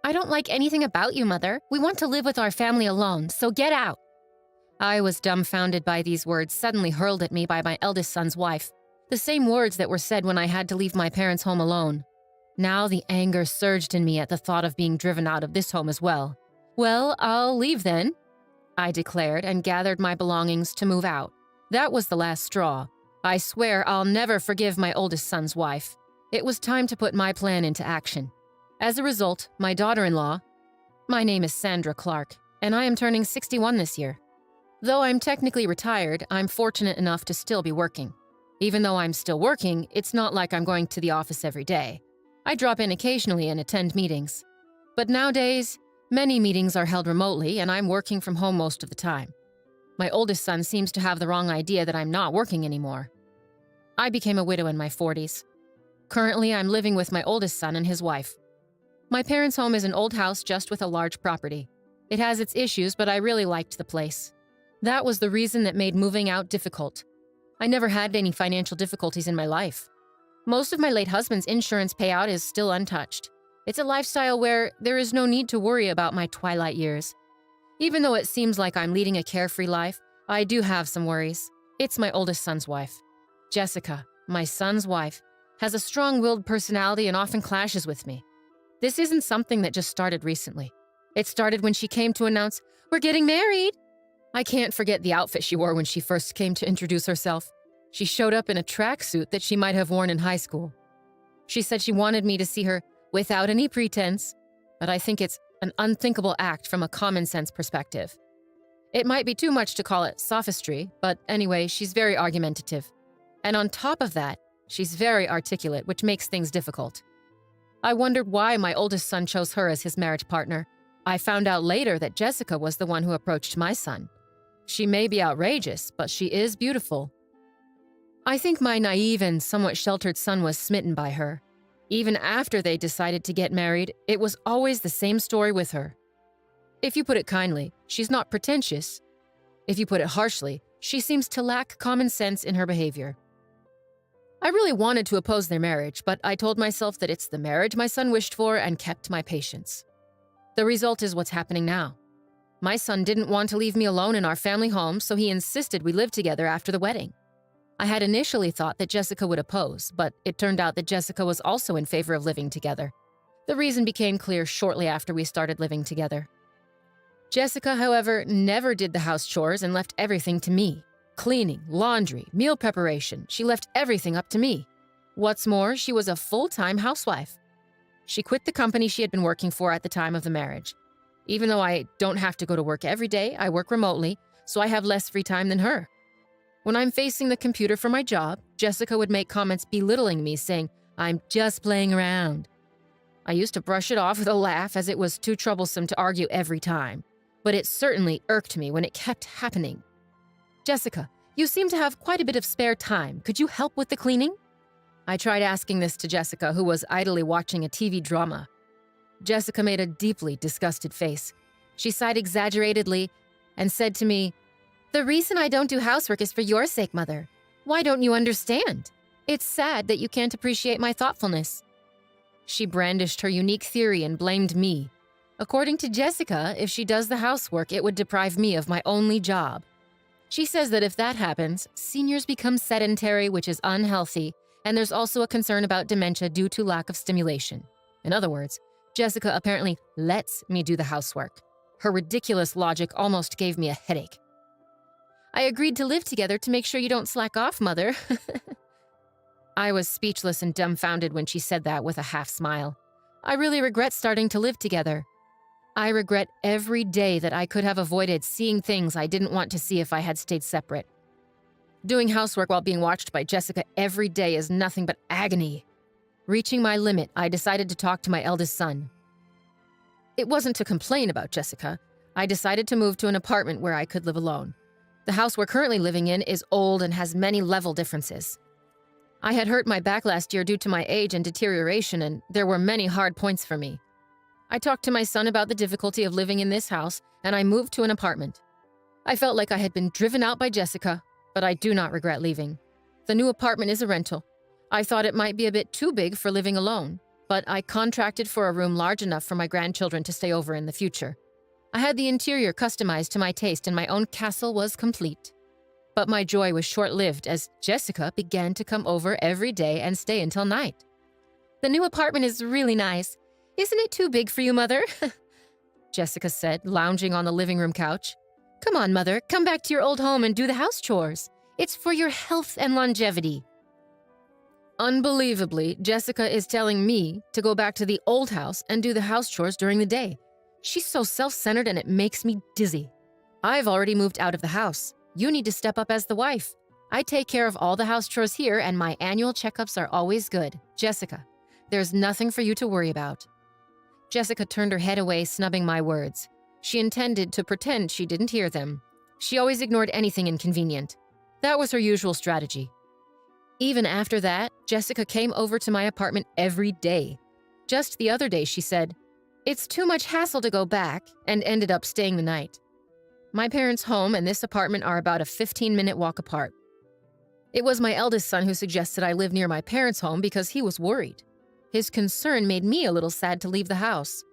I don't like anything about you, Mother. We want to live with our family alone, so get out. I was dumbfounded by these words suddenly hurled at me by my eldest son's wife. The same words that were said when I had to leave my parents' home alone. Now the anger surged in me at the thought of being driven out of this home as well. Well, I'll leave then, I declared and gathered my belongings to move out. That was the last straw. I swear I'll never forgive my oldest son's wife. It was time to put my plan into action. As a result, my daughter-in-law, my name is Sandra Clark, and I am turning 61 this year. Though I'm technically retired, I'm fortunate enough to still be working. Even though I'm still working, it's not like I'm going to the office every day. I drop in occasionally and attend meetings. But nowadays, many meetings are held remotely, and I'm working from home most of the time. My oldest son seems to have the wrong idea that I'm not working anymore. I became a widow in my 40s. Currently, I'm living with my oldest son and his wife. My parents' home is an old house just with a large property. It has its issues, but I really liked the place. That was the reason that made moving out difficult. I never had any financial difficulties in my life. Most of my late husband's insurance payout is still untouched. It's a lifestyle where there is no need to worry about my twilight years. Even though it seems like I'm leading a carefree life, I do have some worries. It's my oldest son's wife. Jessica, my son's wife, has a strong-willed personality and often clashes with me. This isn't something that just started recently. It started when she came to announce, "We're getting married." I can't forget the outfit she wore when she first came to introduce herself. She showed up in a tracksuit that she might have worn in high school. She said she wanted me to see her without any pretense, but I think it's an unthinkable act from a common-sense perspective. It might be too much to call it sophistry, but anyway, she's very argumentative. And on top of that, she's very articulate, which makes things difficult. I wondered why my oldest son chose her as his marriage partner. I found out later that Jessica was the one who approached my son. She may be outrageous, but she is beautiful. I think my naive and somewhat sheltered son was smitten by her. Even after they decided to get married, it was always the same story with her. If you put it kindly, she's not pretentious. If you put it harshly, she seems to lack common sense in her behavior. I really wanted to oppose their marriage, but I told myself that it's the marriage my son wished for and kept my patience. The result is what's happening now. My son didn't want to leave me alone in our family home, so he insisted we live together after the wedding. I had initially thought that Jessica would oppose, but it turned out that Jessica was also in favor of living together. The reason became clear shortly after we started living together. Jessica, however, never did the house chores and left everything to me. Cleaning, laundry, meal preparation, she left everything up to me. What's more, she was a full-time housewife. She quit the company she had been working for at the time of the marriage. Even though I don't have to go to work every day, I work remotely, so I have less free time than her. When I'm facing the computer for my job, Jessica would make comments belittling me, saying, "I'm just playing around." I used to brush it off with a laugh as it was too troublesome to argue every time, but it certainly irked me when it kept happening. "Jessica, you seem to have quite a bit of spare time. Could you help with the cleaning?" I tried asking this to Jessica, who was idly watching a TV drama. Jessica made a deeply disgusted face. She sighed exaggeratedly and said to me, "The reason I don't do housework is for your sake, Mother. Why don't you understand? It's sad that you can't appreciate my thoughtfulness." She brandished her unique theory and blamed me. According to Jessica, if she does the housework, it would deprive me of my only job. She says that if that happens, seniors become sedentary, which is unhealthy, and there's also a concern about dementia due to lack of stimulation. In other words, Jessica apparently lets me do the housework. Her ridiculous logic almost gave me a headache. "I agreed to live together to make sure you don't slack off, Mother." I was speechless and dumbfounded when she said that with a half smile. I really regret starting to live together. I regret every day that I could have avoided seeing things I didn't want to see if I had stayed separate. Doing housework while being watched by Jessica every day is nothing but agony. Reaching my limit, I decided to talk to my eldest son. It wasn't to complain about Jessica. I decided to move to an apartment where I could live alone. The house we're currently living in is old and has many level differences. I had hurt my back last year due to my age and deterioration, and there were many hard points for me. I talked to my son about the difficulty of living in this house, and I moved to an apartment. I felt like I had been driven out by Jessica, but I do not regret leaving. The new apartment is a rental. I thought it might be a bit too big for living alone, but I contracted for a room large enough for my grandchildren to stay over in the future. I had the interior customized to my taste and my own castle was complete. But my joy was short-lived as Jessica began to come over every day and stay until night. "The new apartment is really nice. Isn't it too big for you, Mother?" Jessica said, lounging on the living room couch. "Come on, Mother, come back to your old home and do the house chores. It's for your health and longevity." Unbelievably, Jessica is telling me to go back to the old house and do the house chores during the day. She's so self-centered and it makes me dizzy. "I've already moved out of the house. You need to step up as the wife. I take care of all the house chores here and my annual checkups are always good. Jessica, there's nothing for you to worry about." Jessica turned her head away, snubbing my words. She intended to pretend she didn't hear them. She always ignored anything inconvenient. That was her usual strategy. Even after that, Jessica came over to my apartment every day. Just the other day, she said, "It's too much hassle to go back," and ended up staying the night. My parents' home and this apartment are about a 15-minute walk apart. It was my eldest son who suggested I live near my parents' home because he was worried. His concern made me a little sad to leave the house.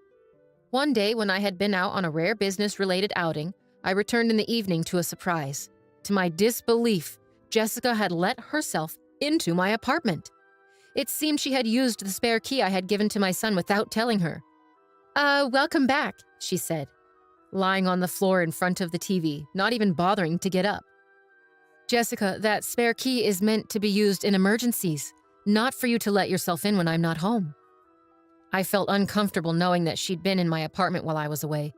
One day, when I had been out on a rare business-related outing, I returned in the evening to a surprise. To my disbelief, Jessica had let herself into my apartment. It seemed she had used the spare key I had given to my son without telling her. Welcome back," she said, lying on the floor in front of the TV, not even bothering to get up. "Jessica, that spare key is meant to be used in emergencies, not for you to let yourself in when I'm not home." I felt uncomfortable knowing that she'd been in my apartment while I was away.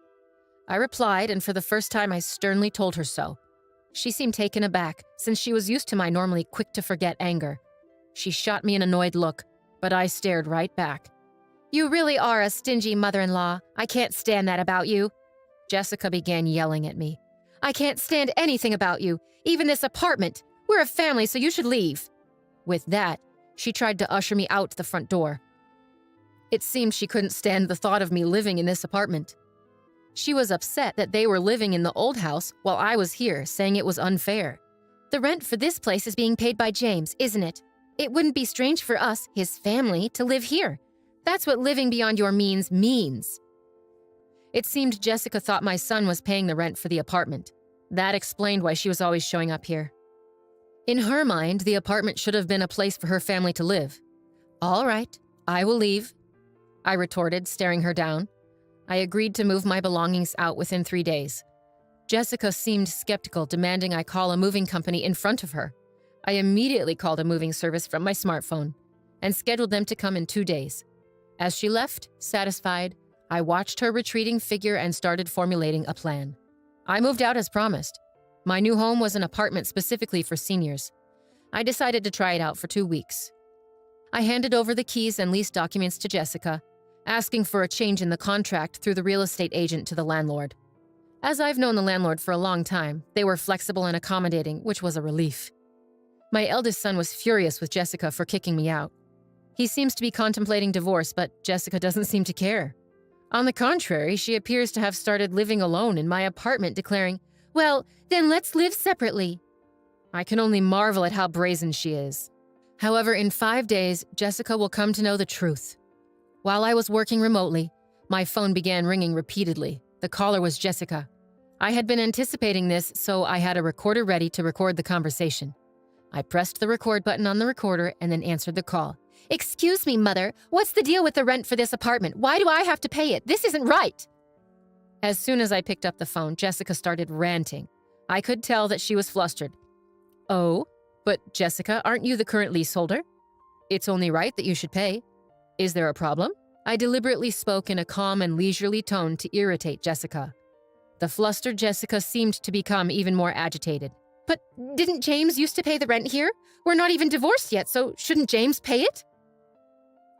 I replied, and for the first time I sternly told her so. She seemed taken aback, since she was used to my normally quick-to-forget anger. She shot me an annoyed look, but I stared right back. "You really are a stingy mother-in-law. I can't stand that about you." Jessica began yelling at me. "I can't stand anything about you, even this apartment. We're a family, so you should leave." With that, she tried to usher me out the front door. It seemed she couldn't stand the thought of me living in this apartment. She was upset that they were living in the old house while I was here, saying it was unfair. "The rent for this place is being paid by James, isn't it? It wouldn't be strange for us, his family, to live here. That's what living beyond your means means." It seemed Jessica thought my son was paying the rent for the apartment. That explained why she was always showing up here. In her mind, the apartment should have been a place for her family to live. "All right, I will leave," I retorted, staring her down. I agreed to move my belongings out within 3 days. Jessica seemed skeptical, demanding I call a moving company in front of her. I immediately called a moving service from my smartphone and scheduled them to come in 2 days. As she left, satisfied, I watched her retreating figure and started formulating a plan. I moved out as promised. My new home was an apartment specifically for seniors. I decided to try it out for 2 weeks. I handed over the keys and lease documents to Jessica, asking for a change in the contract through the real estate agent to the landlord. As I've known the landlord for a long time, they were flexible and accommodating, which was a relief. My eldest son was furious with Jessica for kicking me out. He seems to be contemplating divorce, but Jessica doesn't seem to care. On the contrary, she appears to have started living alone in my apartment, declaring, "Well, then let's live separately." I can only marvel at how brazen she is. However, in 5 days, Jessica will come to know the truth. While I was working remotely, my phone began ringing repeatedly. The caller was Jessica. I had been anticipating this, so I had a recorder ready to record the conversation. I pressed the record button on the recorder and then answered the call. "Excuse me, Mother. What's the deal with the rent for this apartment? Why do I have to pay it? This isn't right." As soon as I picked up the phone, Jessica started ranting. I could tell that she was flustered. "Oh, but Jessica, aren't you the current leaseholder? It's only right that you should pay. Is there a problem?" I deliberately spoke in a calm and leisurely tone to irritate Jessica. The flustered Jessica seemed to become even more agitated. "But didn't James used to pay the rent here? We're not even divorced yet, so shouldn't James pay it?"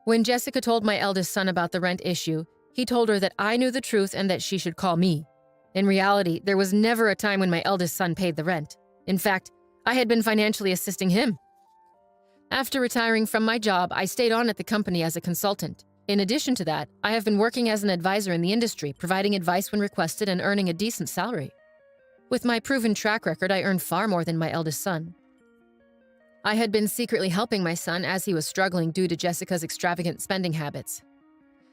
When Jessica told my eldest son about the rent issue, he told her that I knew the truth and that she should call me. In reality, there was never a time when my eldest son paid the rent. In fact, I had been financially assisting him. After retiring from my job, I stayed on at the company as a consultant. In addition to that, I have been working as an advisor in the industry, providing advice when requested and earning a decent salary. With my proven track record, I earned far more than my eldest son. I had been secretly helping my son as he was struggling due to Jessica's extravagant spending habits.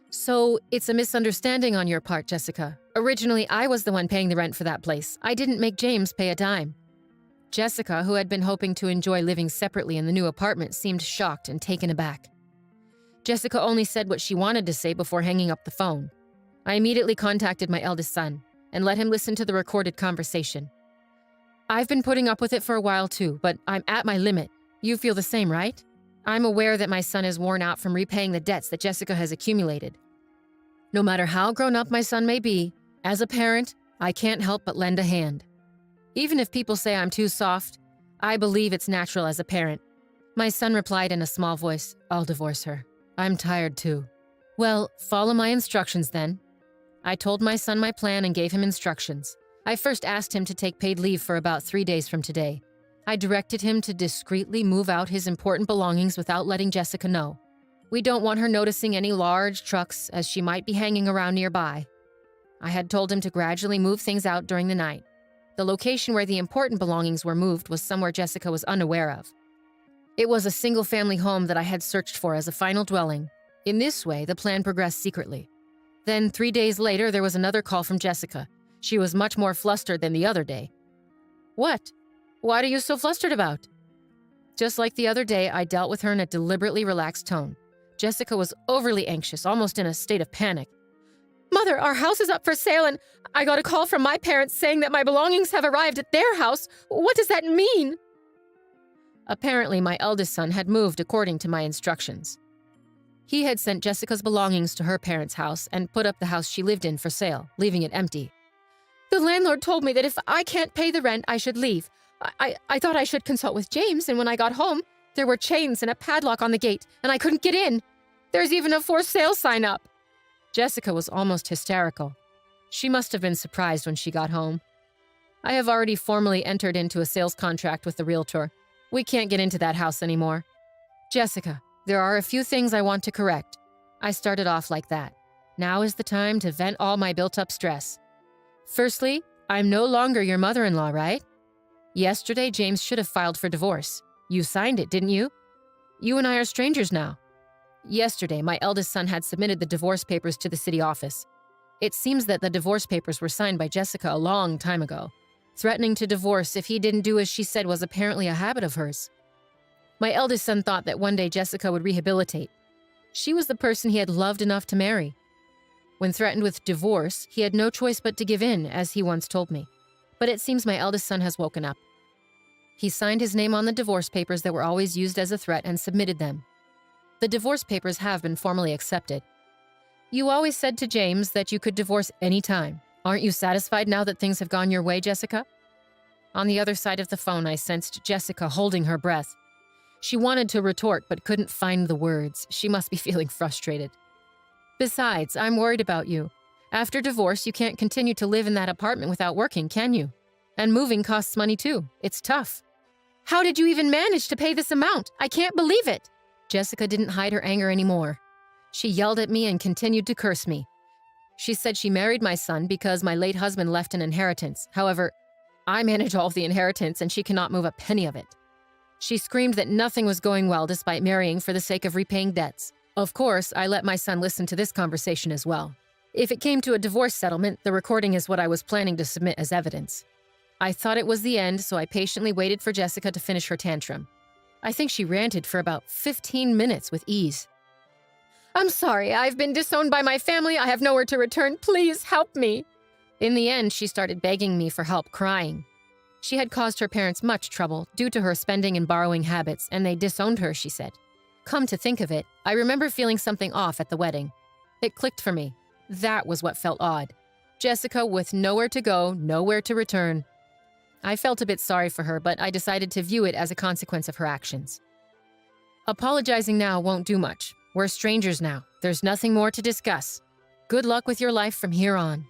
So, it's a misunderstanding on your part, Jessica. Originally, I was the one paying the rent for that place. I didn't make James pay a dime. Jessica, who had been hoping to enjoy living separately in the new apartment, seemed shocked and taken aback. Jessica only said what she wanted to say before hanging up the phone. I immediately contacted my eldest son and let him listen to the recorded conversation. I've been putting up with it for a while too, but I'm at my limit. You feel the same, right? I'm aware that my son is worn out from repaying the debts that Jessica has accumulated. No matter how grown up my son may be, as a parent, I can't help but lend a hand. Even if people say I'm too soft, I believe it's natural as a parent. My son replied in a small voice, I'll divorce her. I'm tired too. Well, follow my instructions then. I told my son my plan and gave him instructions. I first asked him to take paid leave for about 3 days from today. I directed him to discreetly move out his important belongings without letting Jessica know. We don't want her noticing any large trucks as she might be hanging around nearby. I had told him to gradually move things out during the night. The location where the important belongings were moved was somewhere Jessica was unaware of. It was a single-family home that I had searched for as a final dwelling. In this way, the plan progressed secretly. Then 3 days later, there was another call from Jessica. She was much more flustered than the other day. What? What are you so flustered about? Just like the other day, I dealt with her in a deliberately relaxed tone. Jessica was overly anxious, almost in a state of panic. Mother, our house is up for sale and I got a call from my parents saying that my belongings have arrived at their house. What does that mean? Apparently, my eldest son had moved according to my instructions. He had sent Jessica's belongings to her parents' house and put up the house she lived in for sale, leaving it empty. The landlord told me that if I can't pay the rent, I should leave. I thought I should consult with James, and when I got home, there were chains and a padlock on the gate, and I couldn't get in. There's even a for sale sign up. Jessica was almost hysterical. She must have been surprised when she got home. I have already formally entered into a sales contract with the realtor. We can't get into that house anymore. Jessica, there are a few things I want to correct. I started off like that. Now is the time to vent all my built-up stress. Firstly, I'm no longer your mother-in-law, right? Yesterday, James should have filed for divorce. You signed it, didn't you? You and I are strangers now. Yesterday, my eldest son had submitted the divorce papers to the city office. It seems that the divorce papers were signed by Jessica a long time ago. Threatening to divorce if he didn't do as she said was apparently a habit of hers. My eldest son thought that one day Jessica would rehabilitate. She was the person he had loved enough to marry. When threatened with divorce, he had no choice but to give in, as he once told me. But it seems my eldest son has woken up. He signed his name on the divorce papers that were always used as a threat and submitted them. The divorce papers have been formally accepted. You always said to James that you could divorce any time. Aren't you satisfied now that things have gone your way, Jessica? On the other side of the phone, I sensed Jessica holding her breath. She wanted to retort but couldn't find the words. She must be feeling frustrated. Besides, I'm worried about you. After divorce, you can't continue to live in that apartment without working, can you? And moving costs money too. It's tough. How did you even manage to pay this amount? I can't believe it. Jessica didn't hide her anger anymore. She yelled at me and continued to curse me. She said she married my son because my late husband left an inheritance. However, I manage all of the inheritance and she cannot move a penny of it. She screamed that nothing was going well despite marrying for the sake of repaying debts. Of course, I let my son listen to this conversation as well. If it came to a divorce settlement, the recording is what I was planning to submit as evidence. I thought it was the end, so I patiently waited for Jessica to finish her tantrum. I think she ranted for about 15 minutes with ease. I'm sorry, I've been disowned by my family. I have nowhere to return. Please help me. In the end, she started begging me for help, crying. She had caused her parents much trouble due to her spending and borrowing habits, and they disowned her, she said. Come to think of it, I remember feeling something off at the wedding. It clicked for me. That was what felt odd. Jessica with nowhere to go, nowhere to return. I felt a bit sorry for her, but I decided to view it as a consequence of her actions. Apologizing now won't do much. We're strangers now. There's nothing more to discuss. Good luck with your life from here on.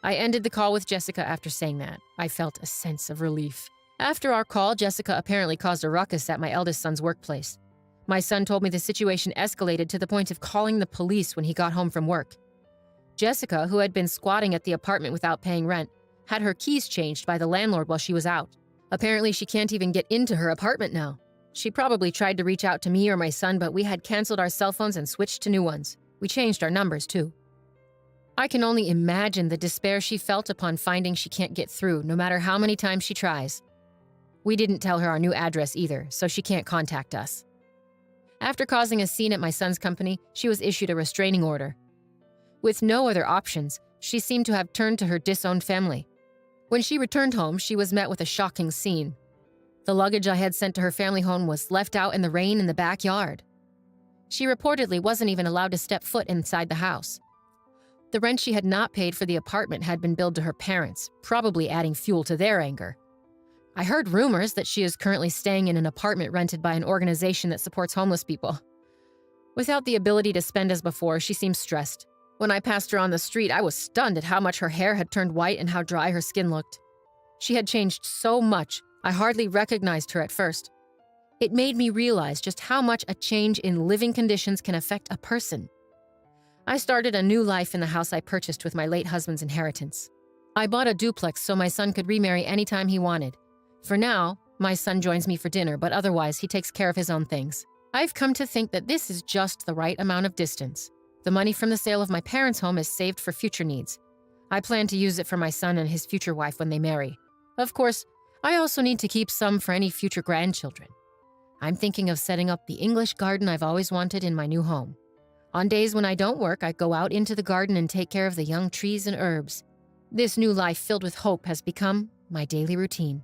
I ended the call with Jessica after saying that. I felt a sense of relief. After our call, Jessica apparently caused a ruckus at my eldest son's workplace. My son told me the situation escalated to the point of calling the police when he got home from work. Jessica, who had been squatting at the apartment without paying rent, had her keys changed by the landlord while she was out. Apparently, she can't even get into her apartment now. She probably tried to reach out to me or my son, but we had canceled our cell phones and switched to new ones. We changed our numbers, too. I can only imagine the despair she felt upon finding she can't get through, no matter how many times she tries. We didn't tell her our new address either, so she can't contact us. After causing a scene at my son's company, she was issued a restraining order. With no other options, she seemed to have turned to her disowned family. When she returned home, she was met with a shocking scene. The luggage I had sent to her family home was left out in the rain in the backyard. She reportedly wasn't even allowed to step foot inside the house. The rent she had not paid for the apartment had been billed to her parents, probably adding fuel to their anger. I heard rumors that she is currently staying in an apartment rented by an organization that supports homeless people. Without the ability to spend as before, she seemed stressed. When I passed her on the street, I was stunned at how much her hair had turned white and how dry her skin looked. She had changed so much, I hardly recognized her at first. It made me realize just how much a change in living conditions can affect a person. I started a new life in the house I purchased with my late husband's inheritance. I bought a duplex so my son could remarry anytime he wanted. For now, my son joins me for dinner, but otherwise he takes care of his own things. I've come to think that this is just the right amount of distance. The money from the sale of my parents' home is saved for future needs. I plan to use it for my son and his future wife when they marry. Of course, I also need to keep some for any future grandchildren. I'm thinking of setting up the English garden I've always wanted in my new home. On days when I don't work, I go out into the garden and take care of the young trees and herbs. This new life filled with hope has become my daily routine.